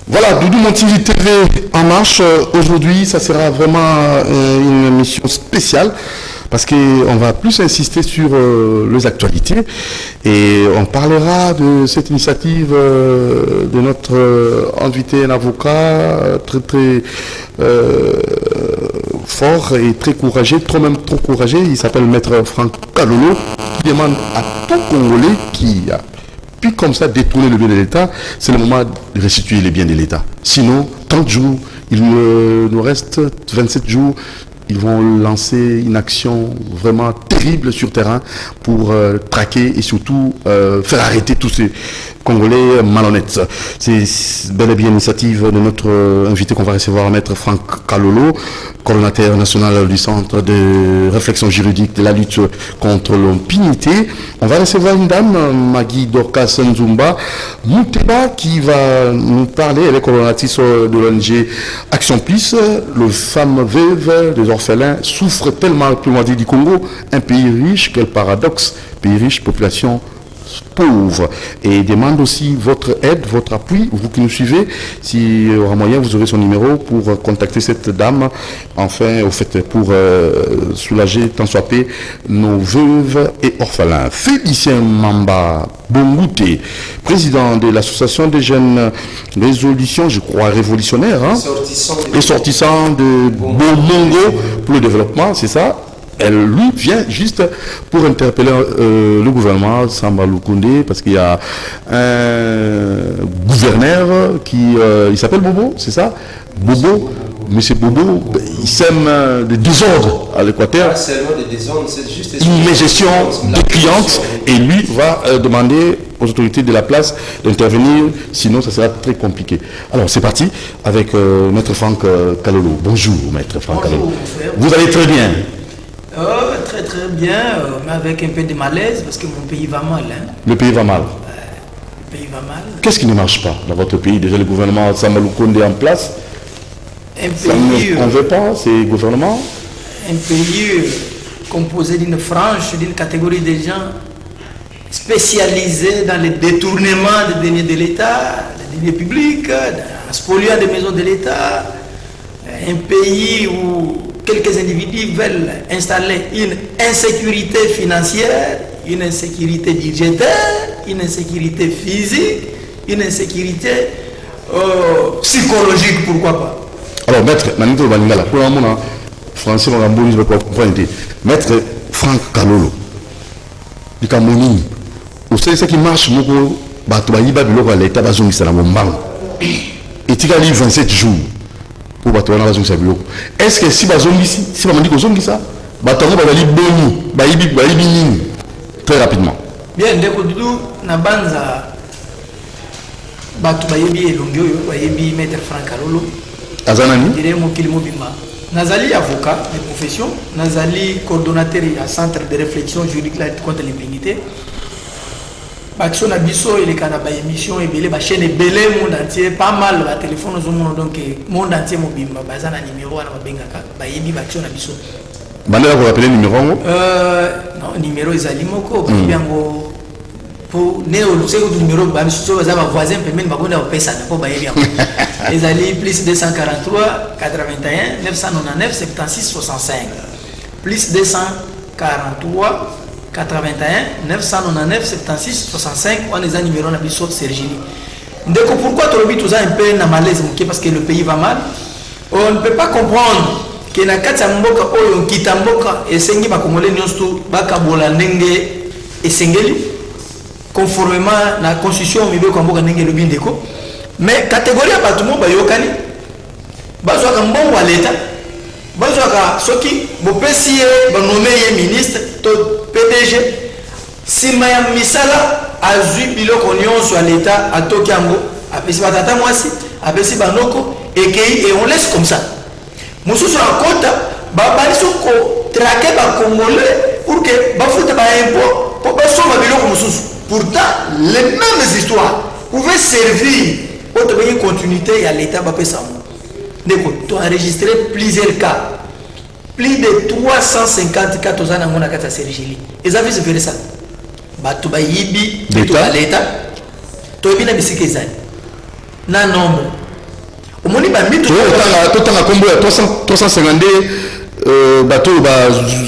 Voilà, Doudou Montigny TV en marche. Aujourd'hui, ça sera vraiment une émission spéciale parce qu'on va plus insister sur les actualités et on parlera de cette initiative de notre invité, un avocat très fort et très courageux, même trop courageux. Il s'appelle Maître Franck Kalolo, qui demande à tout Congolais qui a puis comme ça détourner le bien de l'État, c'est le moment de restituer les biens de l'État. Sinon, 30 jours, il nous reste 27 jours, ils vont lancer une action vraiment terrible sur terrain pour traquer et surtout faire arrêter tous ces Congolais malhonnêtes. C'est bel et bien l'initiative de notre invité qu'on va recevoir, Maître Franck Kalolo, coordonnateur national du Centre de réflexion juridique de la lutte contre l'impunité. On va recevoir une dame, Magui Dorcas Nzumba Mouteba, qui va nous parler. Elle est coordonnatrice de l'ONG Action Plus. Les femmes veuves, les orphelins souffrent tellement, tout le monde dit, du Congo, un pays riche, quel paradoxe, pays riche, population pauvre, et demande aussi votre aide, votre appui, vous qui nous suivez. Si il y aura moyen, vous aurez son numéro pour contacter cette dame, enfin, au fait, pour soulager, tant soit peu, nos veuves et orphelins. Félicien Mamba Bongouté, président de l'association des jeunes résolutions, je crois, révolutionnaires, hein, et sortissant de Bomongo pour le développement, c'est ça. Elle, lui, vient juste pour interpeller le gouvernement, Samba Lukonde, parce qu'il y a un gouverneur qui, il s'appelle Bobo, c'est ça? Bobo, monsieur Bobo, il sème des désordres à l'Équateur. C'est juste une gestion dépliante, et lui va demander aux autorités de la place d'intervenir, sinon ça sera très compliqué. Alors c'est parti avec Maître Franck Kalolo. Bonjour Maître Franck Kalolo. Vous allez très bien? Très bien, mais avec un peu de malaise parce que mon pays va mal. Hein. Le pays va mal. Le pays va mal. Qu'est-ce qui ne marche pas dans votre pays? Déjà le gouvernement Samba Lukonde est en place. Ça ne veut pas, ces gouvernements. Un pays composé d'une frange, d'une catégorie de gens spécialisés dans le détournement des deniers de l'État, des deniers publics, en spoliant des maisons de l'État. Un pays où quelques individus veulent installer une insécurité financière, une insécurité budgétaire, une insécurité physique, une insécurité psychologique, pourquoi pas. Alors, Maître, pour un moment, français, on va comprendre. Maître Franck Kalolo, du Cameroun, vous savez ce qui marche, l'État va jouer ça et tu as 27 jours. Pour battre la zone sabilo. Est-ce que si bazongi si on dit que zongi ça, batango va aller boni, baibi très rapidement. Bien, ndeko dudu na banza batu bayebi elongyo yo bayebi Maître Franck Kalolo. Azanani. Dire mo kilimo bimba. Nazali avocat de profession, nazali coordonnateur à centre de réflexion juridique contre l'impunité. Baction Nabiso, il est à émission et belé, chaîne belé, monde entier, pas mal, la téléphone au monde, donc monde entier mobile, bazan un numéro à la bengaka, bayebi Baction Nabiso. Bandela vous rappelez le numéro? Non, numéro is alimoko, bayebiango pour néo, c'est le numéro, babiso, bazaba voisin, permet de m'abonner au PESA, pour bayebi. Les alliés plus 243 81 999 76 65 plus 243 81 999 76 65 on est un numéro nabiso Sergini. Donc pourquoi tu le dis un peu na malaise parce que le pays va mal. On ne peut pas comprendre que na kati mboka oyo kitamboka esengi ba congolais nyonso bakabola ndenge esengeli conformément na constitution mibe ko mboka ndenge lobi ndeko. Mais catégorie ya batumo bayokani bazwaka mbongo à l'état bazwaka soki bopesi ye banome ye ministre to PDG sima ya misala azwi biloko nyonso ya l'état atoki yango apesi batata mwasi apesi banoko ekei et on laisse comme ça mosusu akota babaliso ko traquer ba congolais pour que bafuta ba impôt pour basomba biloko mosusu pourtant les mêmes histoires pouvaient servir pour une continuité à l'état bapesa ndeko tu as enregistré plusieurs cas plus de 350 cas tozana ngona kata Sergeli et ça fait se faire ça batu ba yibi to l'état to bina bisike ezali na nombre omoni ba mitu to tanga kombo ya 352 bateau ba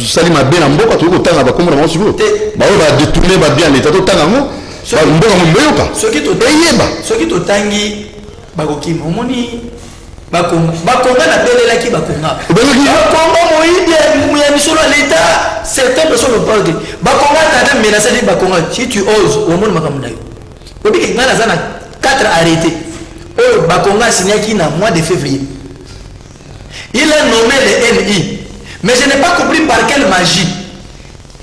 salima bien mboka to ko tanga ba kombo na mosiko ba ba détourner ba bien l'état to tanga mo ba mboka mo mbeyoka soki to tangi ba kokima omoni bakonga na belelaki bakonga moïde ya misolo ya l'état certaines personnes le parlent bakonga tata menacé de bakonga si tu oses au monde makambo na yo obiki ngana za na 4 arrêtés oyo bakonga signaki na mois de février il a nommé les NI mais je n'ai pas compris par quelle magie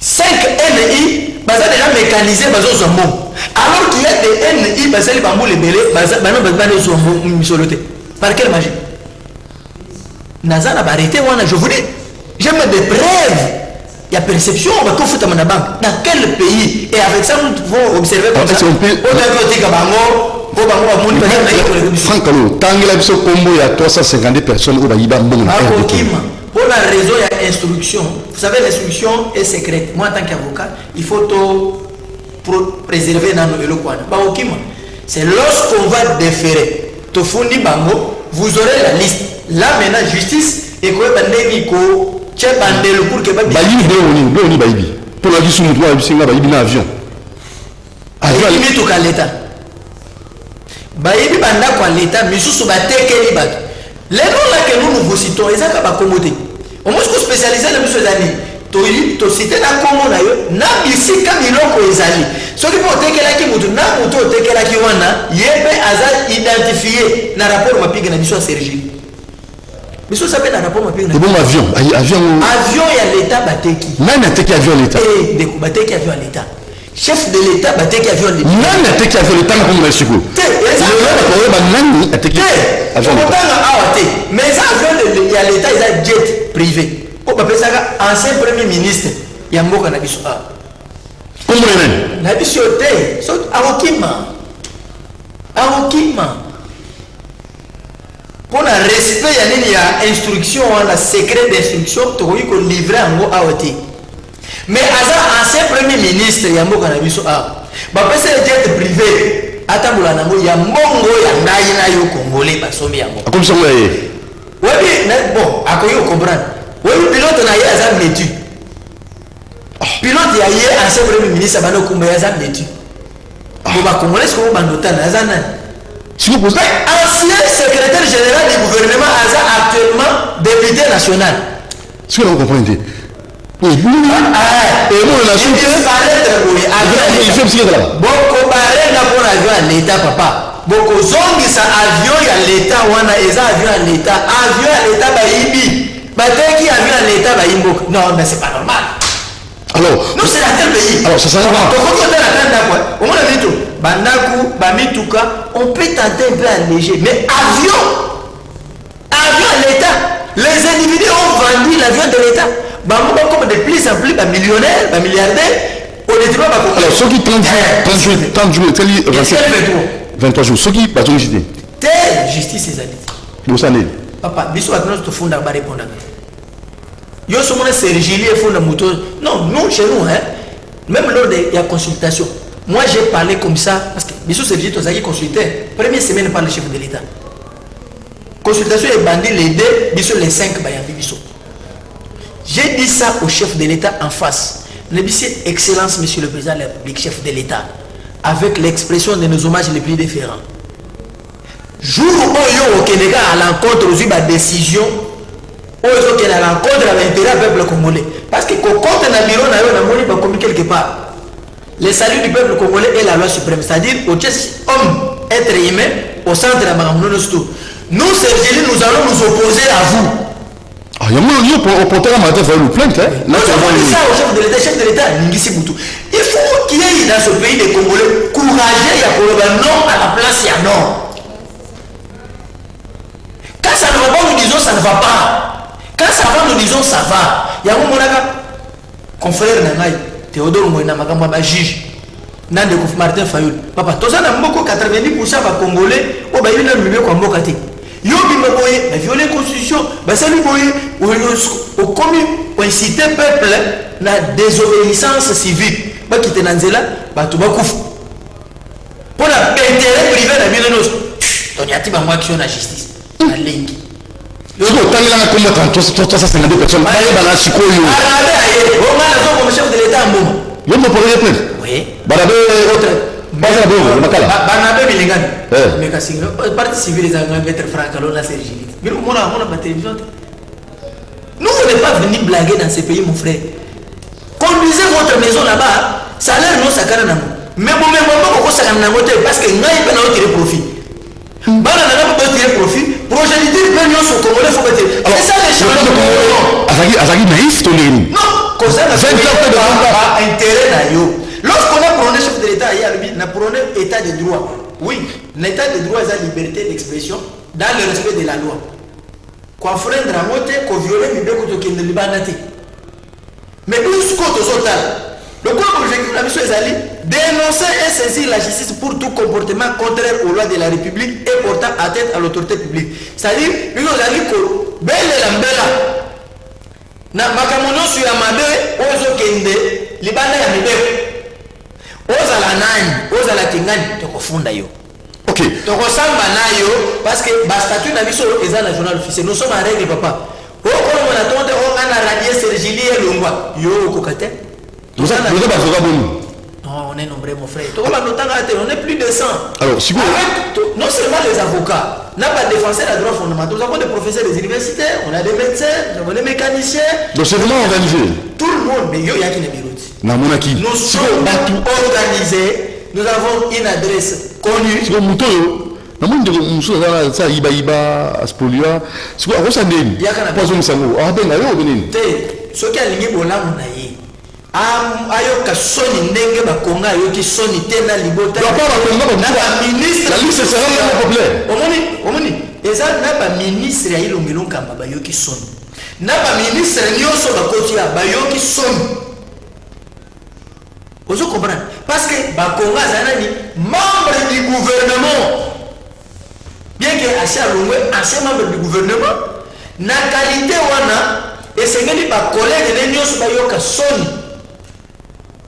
5 NI baza déjà mécanisé bazo zombo alors qu'il y a des NI bazali bambo le belé bano bazali zombo misolote. Par quelle magie? Nazana arrêté, je vous dis, j'ai mis des preuves. Il y a perception, on va tout foutre à la banque. Dans quel pays? Et avec ça, nous pouvons observer comme ça. Franck Kalou, tant qu'il y a 350 personnes, pour la raison, il y a instruction. Vous savez, l'instruction est secrète. Moi, en tant qu'avocat, il faut tout préserver dans nos éloquents. C'est lorsqu'on va déférer. Vous aurez la liste. Là maintenant justice et quoi bandeko tche bandelo pour que bayi bayi pour la gisou mutu wa bisinga bayi na avion avion to ka l'état bayi banda kwa l'état misusu batekeli bato les noms là que nous citons ezaka ba komote au moins ko spécialisé na biso zali to citer na Congo na yo na bisika biloko ezali soki po tekelaki mutu na mutu tekelaki wana yebe aza identifié na rapport mapiga na biso a Sergeli biso sape na rapport mapiga na bon avion ya l'état bateki même ateki avion l'état de bateki avion l'état chef de l'état bateki avion l'état même ateki avion l'état na Congo na Chico le ba nani ateki avion l'état mais avion ya l'état est jet privé. Ancien premier ministre Yamboka na biso comment même na biso te so arokima pour le respect ya nini ya instruction la secret d'instruction to ko livrer ngo awati mais ancien premier ministre Yamboka na biso ba pesa jet privé atambola nango ya mbongo ya ndai na yo congolais basomi yango comme ça ouais bon akoyo comprendre. Oui, le pilote n'a pas métu. Pilote a ancien premier ministre Abano Koumba a métu. On va commencer ce qu'on va noter. Si vous posez ancien secrétaire général du gouvernement a actuellement député national. Si vous comprenez. Oui, et moi, la suite. Il fait psychiatre là. Beaucoup de l'État, papa. Beaucoup de gens avion à l'État, on a avion à l'État, avion à l'État, baïbi. Bateki avion à l'État baïmboka. Non, mais c'est pas normal. Alors, non, c'est dans quel pays? Alors, ça sert à quoi? Au moins, Bandaku, Bamituka, on peut tenter un peu alléger. Mais avion à l'État. Les individus ont vendu l'avion de l'État. Bamouba comme de plus en plus millionnaires, milliardaires. On est pas beaucoup. Alors, ceux qui 30 jours, 23 jours, ceux qui battent justice. Telle justice, c'est ça. Vous savez. Papa, biso atnos to funda ba répondre. Yo sommes Sergeli et funda moto. Non, nous chez nous hein. Même lors de la consultation. Moi j'ai parlé comme ça parce que biso Sergeli to zaki consulter. Première semaine par le chef de l'État. Consultation est bandit les 2, biso les 5 ba yambi biso. J'ai dit ça au chef de l'État en face. Le bissier excellence monsieur le président de la République, chef de l'État, avec l'expression de nos hommages les plus différents. Jour où au Kenya à l'encontre de la décision, où il y a l'encontre de l'intérêt du peuple congolais. Parce que quand on a bureau, on a commis quelque part. Le salut du peuple congolais est la loi suprême. C'est-à-dire, au homme, être humain, au centre de la Magamouno. Nous, Sergeli, nous allons nous opposer à vous. il y a au contraire, on va le plainte. Non, ça au chef de l'État, Ningisi Boutou. Il faut qu'il y ait dans ce pays des Congolais courageux, il y a pour le non à la place, il y a non. Quand ça ne va pas, nous disons ça ne va pas. Quand ça va, nous disons ça va. Il y a un moment confrère Nangaï, Théodore Moïna Makamba, juge. Nande Martin Fayoul. Papa, tout ça, 90% va Congolais, au Bayou, il y a un Mbokati. Yo bima boye, la violer la constitution, bah ça lui boye, au commun, pour inciter le peuple na désobéissance civile. Bah qui te nanzela, bah tu vas kouf. Pour l'intérêt privé de la ville de nos. On y a dit bah moi action la justice. La ligne. Yo ko tangela na combattre 352 personnes. Bah na siko yo. Ah allez, on a la comme chef de l'État en moment. Yo me pour répondre. Oui. Bah la autre. Banabe bilingani mais kasi parti civil les angles mettre francalo na Sergi mais on a télévision nous on n'est pas venu blaguer dans ces pays mon frère conduisez votre maison là-bas salaire non sakana nango mais bon même pas ko sakana nango parce que ngai pe na tirer profit bana na pas tirer profit progéniture pe nyo so congolais faut tirer c'est ça les changements azaki naïf to nini non concerne intérêt na yo. Lorsqu'on a prôné chef de l'État, il y a prôné état de droit. Oui, l'état de droit, c'est la liberté d'expression dans le respect de la loi. Quoi freine la moitié, quoi violer, mais bien qu'on ne l'ibanaté. Mais où ce qu'on le corps objectif de la mission est dénoncer et saisir la justice pour tout comportement contraire aux lois de la République et portant atteinte à l'autorité publique. C'est-à-dire, nous allons dire belle et lambela. Na makamono sur Yamabe, ozo kende, libana ya mibeko. Oza la nani, oza la tingani, tokofunda yo. Ok. Tokosamba na yo, parce que ba statut na biso eza na journal officiel. Nous sommes en règle, papa. Oh, comme on a tonte, on a radié Sergili et Longwa. Yo, kokate. Vous êtes bon. Non, on est nombreux, mon frère. On est plus de 100. Alors, si vous... non seulement les avocats, n'a pas défensé la droit fondamental. Nous avons des professeurs des universités, on a des médecins, nous avons des mécaniciens. Donc c'est vraiment organisé. Tout le monde, mais il y a qui n'est Nous sommes organisés, nous avons une adresse connue. C'est comme Mouton. Nous sommes ça, Iba, Aspolia. C'est quoi, Rosandine? Il y a qu'un poison sango. Ah, ben, là, on est. Ce qui a ligné pour là, on a eu. Ayoka soni ndenge bakonga yoki soni tena libota na ministre la liste sera vraiment populaire omoni eza na ba ministre ya ilongelo nkamba bayoki soni na ba ministre nyonso bakoti ya bayoki soni ozo comprendre parce que bakonga zanani membre du gouvernement bien que Acha Longwe ancien membre du gouvernement na qualité wana esengeli ba collègue ne nyonso bayoka soni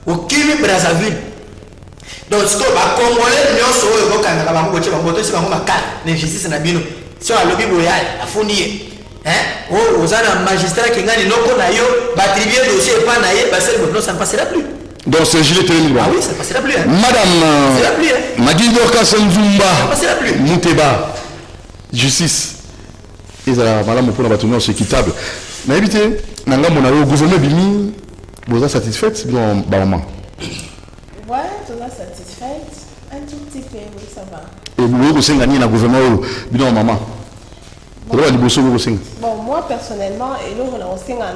au Kimi Brazzaville. Donc, ce que les Congolais ne sont pas en train de faire, ils sont en train de justice na bino. Si on lobby royal, a fourni. Hein? Oh, aux un magistrat qui gagne non qu'on a eu, battrier dossier pas naïe, non, ça ne passera plus. Donc, c'est gilet télé. Ah oui, ça ne passera plus. Hein? Madame, ça ne passera plus. Magidor Kassanzumba, ça ne passera plus. Mouteba, justice. Et ça, madame, pour la bâtonneuse, c'est équitable. Mais évitez, on a le gouvernement bimi. Vous êtes satisfaite dans le moment? Ouais, tout ça satisfaite. Un tout petit peu, oui, ça va. Et vous avez gagné dans le gouvernement dans le moment? Bon, moi personnellement, et nous, on a aussi ma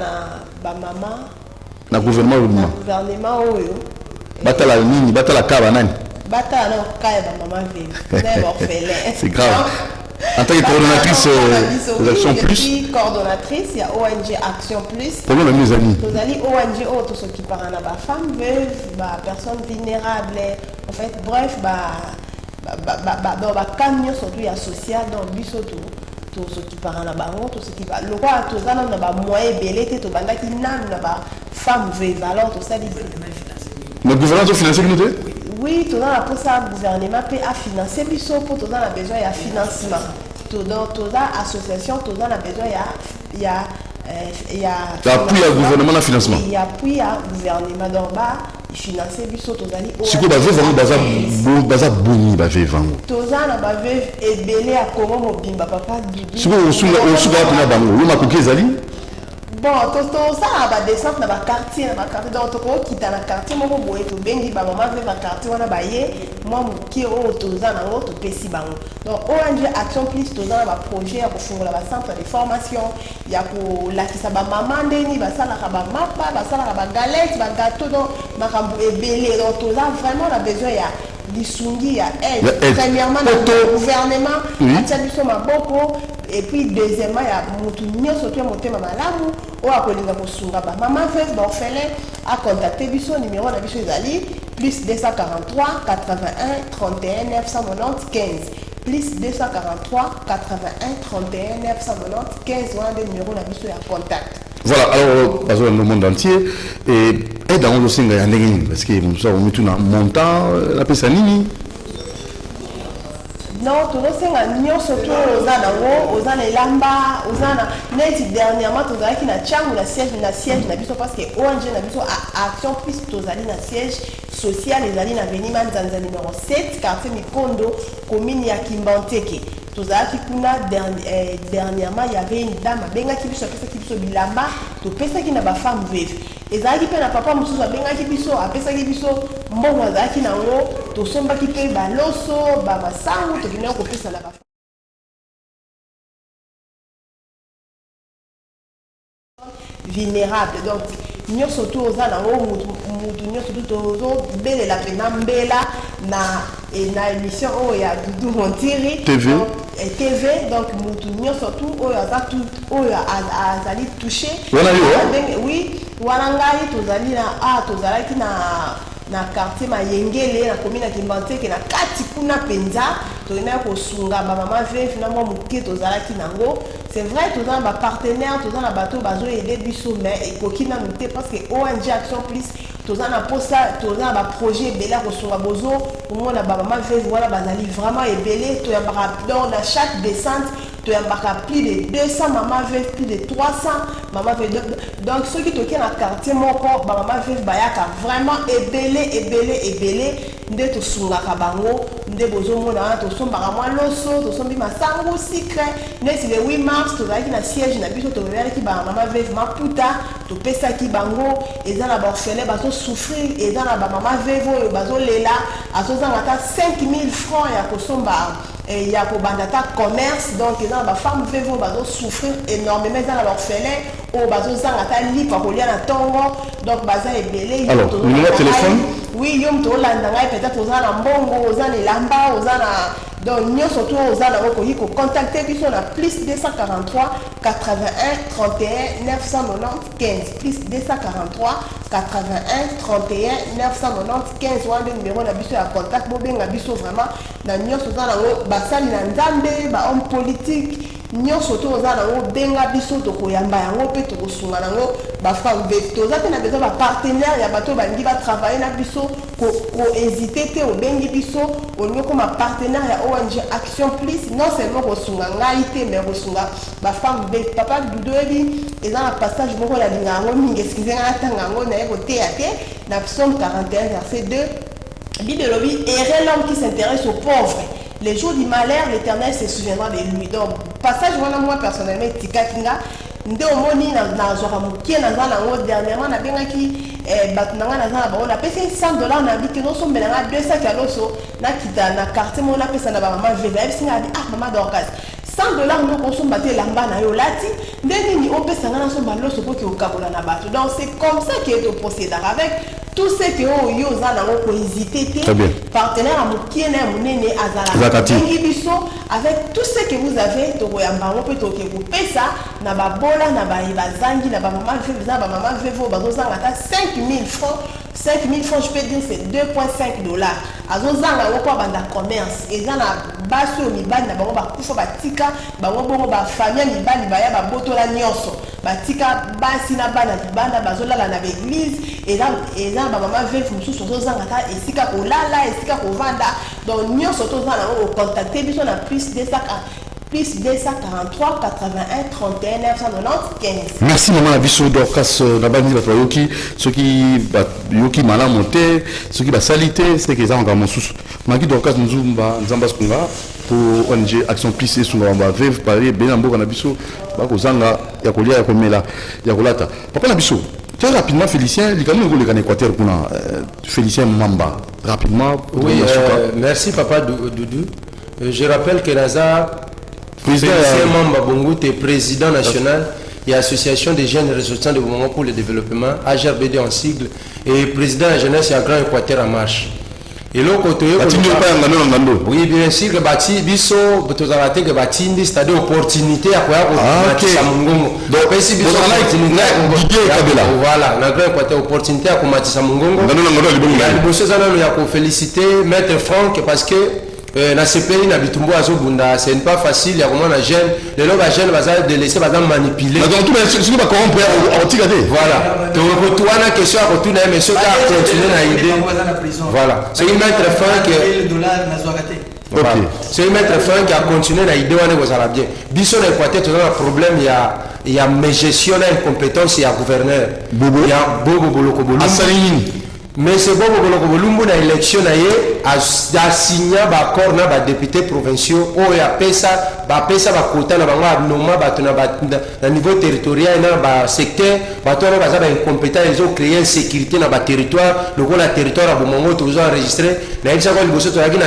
maman. Dans le gouvernement? Dans le gouvernement, oui. Batala nini, batala kaba nani? Batala non, kaba maman vile. C'est grave. En tant que coordonnatrice d'Action Plus. Coordonnatrice, il y a ONG Action Plus. Comment on a mis les amis? Nous allons ONG, tout ce qui parle à la femme veuve, personnes vulnérables. En fait, bref, dans le camion surtout, il y a social, dans le bus surtout. Tout ce qui parle à la banque, tout ce qui va. Le roi, tout ça, on a moyen belé, tout banda qui n'a pas femme veuve, alors tout ça, le gouvernement a financé nous deux? Oui, tout dans pour ça, le gouvernement peut financer, puis pour tout dans la besoin, il y a financement. Tout dans l'association, tout dans la besoin, il y a appui au gouvernement dans le financement. Il y a appui au gouvernement d'en bas, il finance, puis tout dans les. Si vous avez baza boni bave vango. Tout dans la bave et belé à Congo mobimba papa. Si vous avez na bango, vous m'appelez Zali? Bon, ça va descendre dans le quartier, donc tu quittes le quartier, moi je vais te bengi, maman veut le quartier, on a baillé, moi qui est au tozan en haut, tu pèses bango. Donc ONG Action Plus tozan va projet pour faire la centre de formation, il y a pour la qui ça va maman deni, va ça la va mapa, va ça la va galette, va gâteau donc makambu ebele, donc tozan vraiment on a besoin ya Lisungi ya aide. Premièrement le gouvernement, attention maboko. Et puis deuxièmement, il y a Moutounio Sotia Motema Malamu, ou à Kolinga Kosungaba. Maman fait d'orphelin à contacter Bisso, numéro de Bisso Zali, plus 243 81 31 990 15. Plus 243 81 31 990 15, ou un des numéros de Bisso à contact. Voilà, alors, dans le monde entier, et dans le Singa Yanegin, parce que nous avons mis un montant, la Pessanini. Non, tout le monde surtout aux lamba, aux net dernièrement, tout le qui n'a chang la siège, parce que ONG n'a pas action plus tozali na siège social les alliés na venima nzanza numéro 7 quartier Mikondo commune ya Kimbanteke. Tozaki kuna dernièrement il y avait une dame benga qui biso bilamba to pesa ki na ba femme veuve. Ezaki pe na papa mususu benga ki biso apesa ki biso mbongo azaki na ngo to somba ki pe ba loso ba masangu to kina ko pesa la ba vulnérable. Donc nous surtout aux années nous surtout belle la penambela na émission où il y a Doudou Montiri TV donc nous surtout où il y a azali touché oui wanangali tozali na tozalaki na quartier Mayengele na commune ya Kimbanteke na kati kuna penza toina ko sunga ba mama veuve na mo muke tozalaki nango. C'est vrai tous na ba partenaire tous na bateau bazo aider biso mais ekoki na muté parce que ONG Action Plus tous na posa tous na ba projet bela ko sunga bozo au moins na ba mama veuve voilà bazali vraiment ebelé to ya dans chaque descente tu as plus de 200 maman veuve, plus de 300 maman veuve. Donc ceux qui toquent dans le quartier moko ba maman veuve bayaka vraiment ebelé nde to sunga kabango nde bozo mona to sombaka mwa loso to sombi masango secret nde le 8 mars to zaki na siège na biso to bebela ki ba maman veuve maputa to pesa ki bango eza na ba orphelin bazo souffrir eza na ba maman veuve oyo bazo lela azozanga ta 5000 francs ya kosomba il y a pour bandata commerce donc ils ont ba femme veuve bazo souffrir énormément dans l'orphelin au bazo zangata li pa kolia na tongo donc baza ebele alors numéro de téléphone oui yom to landa ngai peut-être ozana mbongo ozana lamba ozana donc nous surtout ozana ko contacter biso na plus 243 81 31 990 15 plus 243 81 31 990 15 wande numéro na biso ya contact bobenga biso vraiment na nyonso ozana basali na nzambe ba homme politique nyonso to ozana benga biso to koyamba yango pe to kosunga nango ba femme veuve toza te na besoin ba partenaire ya bato bangi ba travailler na biso ko hésiter te obengi biso olingo comme partenaire ya ONG Action Plus non seulement kosunga ngai te mais kosunga ba femme veuve papa Dudobi eza na passage moko ya linga ngo mingi excusez nga tanga ngo na yeko te ate na Psaume 41 verset 2 Bible lobby et l'homme qui s'intéresse aux pauvres. Les jours du malheur, l'Éternel se souviendra de lui. Donc, passage, moi personnellement, Tika Kinga, nde omoni na zora mukie na zana ngo dernièrement na benga ki batunanga na zana ba on a payé $100 na biki no sombe na 200 kiloso na kita na quartier mo na pesa na ba maman veuve et singa di maman Dorcas $100 no ko somba te lamba na yo lati ndeni ni on pesa na somba loso po ki okabola na bato. Donc c'est comme ça que tu procèdes avec tout ce que yo zana ngo hésiter te partenaire amukie na munene azala biso avec tout ce que vous avez to koyamba ngo pe to ke ko pesa na ba bola na ba bazangi na ba maman veuve na ba maman veuve bazozanga ta 5000 francs. 5000 francs, je peux dire c'est $2.5. Azozanga ngo kwa banda commerce ezana baso mibali na bango bakufa batika bango bongo ba famille mibali baya ba botola nyonso batika basi na bana libanda bazolala na l'église eza ba maman veuve mususu azozanga ta esika kolala esika kovanda donc nyonso tozana ngo contacter biso na plus 243 81 31 990 15. Merci maman Abisso Dorcas Nabani Batoyoki ceux qui yoki malamu te ceux qui ba salité c'est que ça encore mon sous Maki Dorcas Nzumba Nzamba Skunga pour ONG Action Plus et Sungamba Vev Paris Benambo Kanabiso Bakozanga Yakolia Yakomela Yakolata. Papa Nabiso, très rapidement Félicien, il y a quand même un Équateur qu'on a Félicien Mamba. Rapidement. Oui, merci Papa Doudou. Je rappelle que Naza Félicien Mamba Bongo est président national et association des jeunes ressortissants de Bongo pour le développement, AGRBD en sigle, et président de la jeunesse et Grand Équateur en marche. Et là, oui, bien sûr, que Bati, Bisso, Botozarate, que Bati, c'est-à-dire opportunité à quoi Samungongo. Donc, si Bisso, voilà, la grande Équateur, opportunité à combattre Samungongo. Il y a féliciter Maître Franck parce que na CPI na Bitumbo Azobunda, c'est pas facile, il y a vraiment la jeune, les gens va délaisser, va manipuler. Voilà. Donc, toi, la question à retourner, mais ce qui a continué à idée. Voilà. C'est une maître Franck. C'est une maître Franck qui a continué à idée, on est bien. Bisson Équateur, tu as un problème, il y a mes gestionnaires incompétents, il y a gouverneur. Il y a Bobo Boloko Bolumbu. Mais c'est Bobo Boloko Bolumbu dans l'élection, a signé un accord avec les députés provinciaux, où il y a PESA, quota au niveau territorial, dans le secteur, ils ont incompétent, ils ont créé une sécurité dans le territoire, le territoire a toujours enregistré. Il y a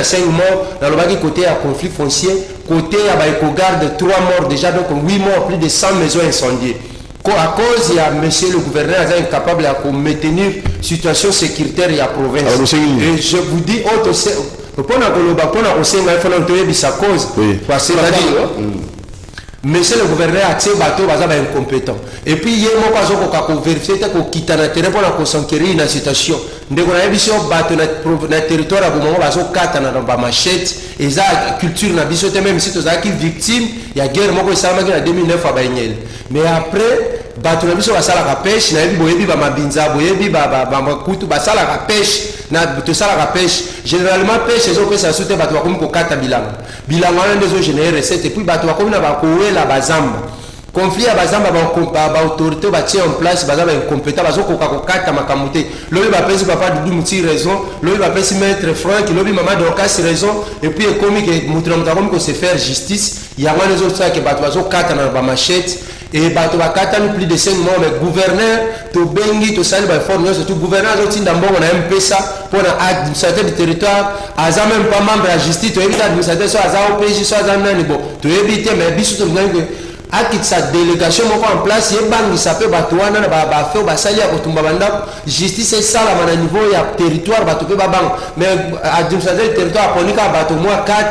5 morts, dans le côté à conflit foncier, côté à garde 3 morts déjà, donc 8 morts, plus de 100 maisons incendiées. À cause, il y a monsieur le gouverneur incapable de maintenir la situation sécuritaire et la province. Et je vous dis, monsieur le gouverneur a tiré bateau, incompétent. Et puis, il y a un vérifier qu'on quitte la terrain pour s'enquérir la situation. Dès qu'on a vu dans le territoire, on a machette, et la culture, même si tu as une victime, il y a guerre en 2009 à Bagnel. Mais après, bato na biso basala ka pêche na yebi boyebi ba mabinza boyebi ba kutu basala ka pêche na to sala ka pêche généralement pêche ezo pesa soute bato ba komi ko kata bilanga wana ndezo générer recette et puis bato ba komi na ba kowela bazamba conflit ya bazamba ba autorité ba tie en place bazamba incompétent bazo ko kata makamute lobi ba pesi papa Doudou Muti raison lobi ba pesi maître Franck lobi maman Dorcas raison et puis ekomi ke mutra mutakomi ko se faire justice ya wana ndezo ça ke bato bazo kata na ba machette. Et bato bakata plus de 5 mois, mais gouverneur, to bengi, to sali ba forme, surtout gouverneur, on a un MPSA pour l'administrateur du territoire, aza même pas membre de la justice, to éviter l'administrateur, soit aza OPJ, soit aza nani, bon, to éviter, mais biso to nani que, à quitte sa délégation, en place, il y a bangi, ça peut batouana, ba fait, ba sali, à kotumba banda, justice et ça, là, à niveau, il y a territoire, bato pe ba bang, mais administrateur du territoire, pour nika bato moi 4,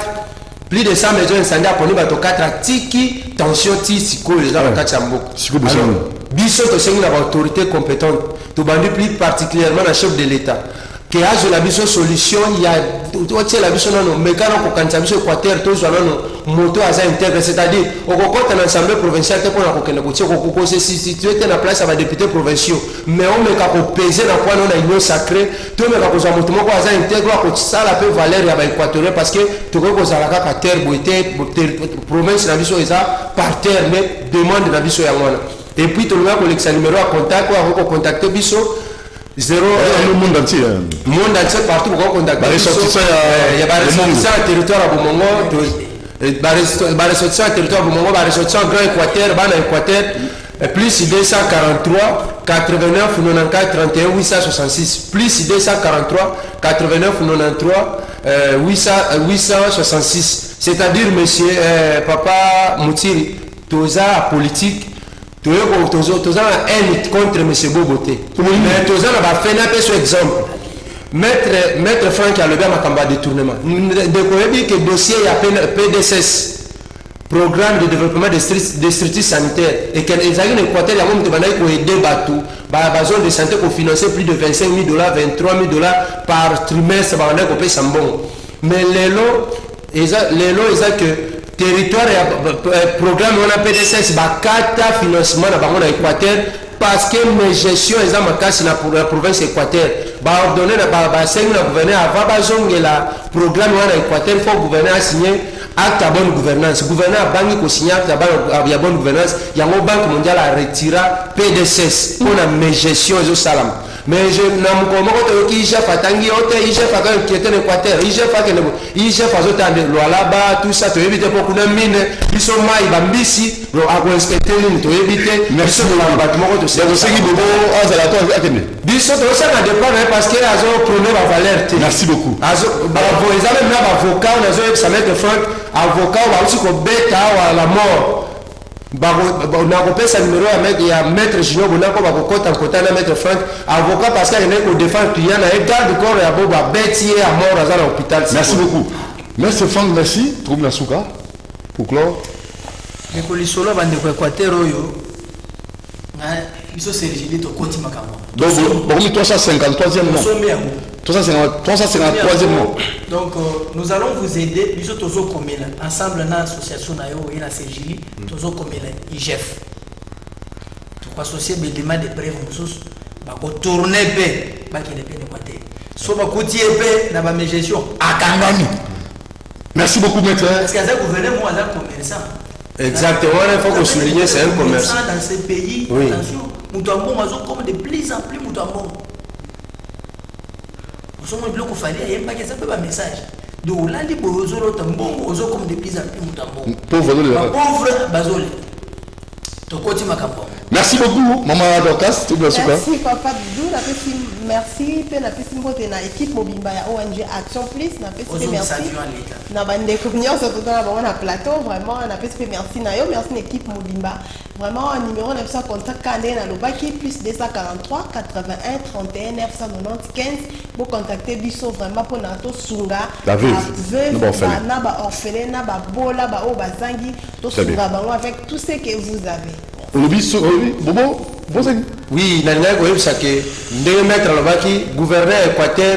plus de 100 maisons incendiées pour nous, 4 tiki, tension, tiko, les gens qui ont biso to sengi na autorité compétente, to bandi plus particulièrement la chef de l'État. Que a la biso solution, il y a la biso non, mais quand on kanisa biso Équateur, to non moto aza intègre, c'est-à-dire au côté de l'Assemblée provinciale pour la kokende ko ko se situer dans la place à députés provinciaux, mais on me ka ko peser na quoi non na union sacrée, to me ka ko za moto moko aza intègre ko ça la peut valer ya ba équatorien parce que to ko za la ka terre boité province na biso eza par terre mais demande na biso ya ngwana. Et puis to le ko lexa numéro à contact ko contacter biso 0 le monde entier partout pour contacter il y a des ressortissants territoire à Bomongo des ressortissants territoire à Bomongo des ressortissants Grand Équateur bana Équateur plus 243 89 94 31 866 plus 243 89 93 866 c'est-à-dire monsieur papa Moutiri toza politique tu as un contre M. Boboté. Mais tu as fait un exemple. Maître Franck a levé un combat de détournement. Depuis que le dossier a PDSS, Programme de développement des structures sanitaires, et qu'il y a une Équateur, il y a un moment où il y a des bateaux, la zone de santé pour financer plus de 25 000 $, 23 000 $ par trimestre, on peut payer bon. Mais les lots, ils ont que territoire et programme on a PDSS bakata financement dans l'Équateur parce que mes gestions ils ont casse dans la province Équateur ba ordonner ba sengi na gouverneur avant ba zongela programme on a Équateur faut gouverneur signer acte à bonne gouvernance gouverneur bangi ko signer acte à bonne gouvernance yango banque mondiale a retiré PDSS pour la mes gestions et salam mais je na mukoma ko to chef atangi ote chef aka qui était en Équateur chef aka ne chef azotande loalaba tout ça to éviter pour kuna mine biso mai bambisi bro ako inspecter ni to éviter Merci biso beaucoup. na bâtiment ko to C'est aussi qui bobo azala to akende. biso to ça na dépend parce que azo prôner la valeur te Merci beaucoup. azo bravo ils avaient même avocat on azo ça mettre franc avocat wa aussi ko beta wa la mort nakopesa numéro ya maître junior bonako bakokota nkota na maître frank avocat parce qu'il est au défendre client na garde corps ya bo babeti ye à mort aza na hôpital. Merci beaucoup. Merci Franck, merci. Trouve la souka pour clore. ndeko lisolo bandeko équateur oyo biso sergili tokoti makambo Donc, bon, 353e mois. tosombi yango 353e mois. donc nous allons vous aider biso tozokomela ensemble na association na yo oye na sergili tozokomela igef tokoassocie belema de preuve mosusu bakotourne mpe bakende mpe na équateur so bakuti ye mpe na bamégestion akangami Merci beaucoup, maître. parce que aza gouverneur mo aza commerçant. Exactement, il faut qu'on souligne, c'est un commerce. Dans ces pays, oui. Attention, Moutambon, comme de plus en plus Moutambon. Nous sommes un bloc au fallait, il n'y a pas que ça peut un message. De Hollande, Borozolo, Tambon, Ozo comme de plus en plus Moutambon. Pauvre Bazole. Tokoti Makambo. Merci beaucoup, Maman Dorcas. Merci, Papa Doudou. Merci. Merci na équipe Mobimba ya ONG Action Plus. Merci. Na bande communion surtout dans na plateau vraiment na merci na yo merci l'équipe Mobimba. Vraiment un numéro 900 contact kandé na lobaki plus 243 81 31 995 pour contacter biso vraiment pour nato sunga la veuve na ba orphelin na ba bola ba o bazangi to sunga bango avec tout ce que vous avez. Bobo, oui, nalinga koyebisa ke ndenge maître alobaki gouverneur équateur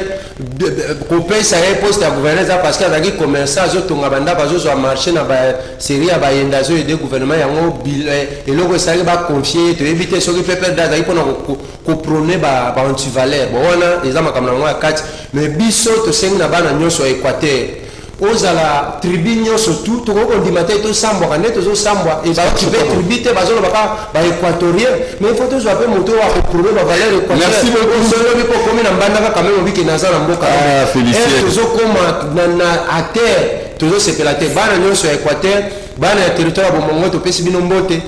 kopesa ye poste ya gouverneur eza parce que azalaki commerçant azotonga bandako azozwa marché na basérie ya bayenda azoyede gouvernement yango eloko esalaki baconfie toyebi te soki mpe perde azalaki mpona koprone baantivaleur bo wana eza makambo na yango ya kati mais biso tosengi na bana nyonso ya équateur ozala tribu nyonso tu tokokondima te tosambwaka nde tozosambwa ebakipe tribu te bazoloba kaka baéquatorien mais il faut tozwa mpe moto wa koprome bavaleur équatoriensoki mpo komi na mbanda kaka meme obike naza na mboka tozokoma na terre tozosepela te bana nyonso ya équateur bana ya territoire ya bomongo topesi bino mbote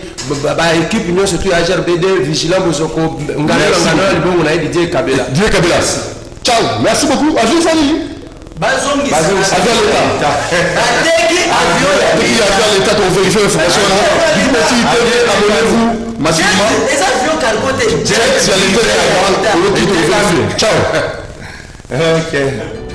baéquipe nyonso tu ya HRBD vigilant bozoko ngano ya libongo na ye Didier Kabela. Ciao, merci beaucoup. Ajoute Sali. Bazongi l'État. L'État pour vérifier l'information. Abonnez-vous massivement. Les avions cargotés. Direct sur l'État. Ciao. Ok.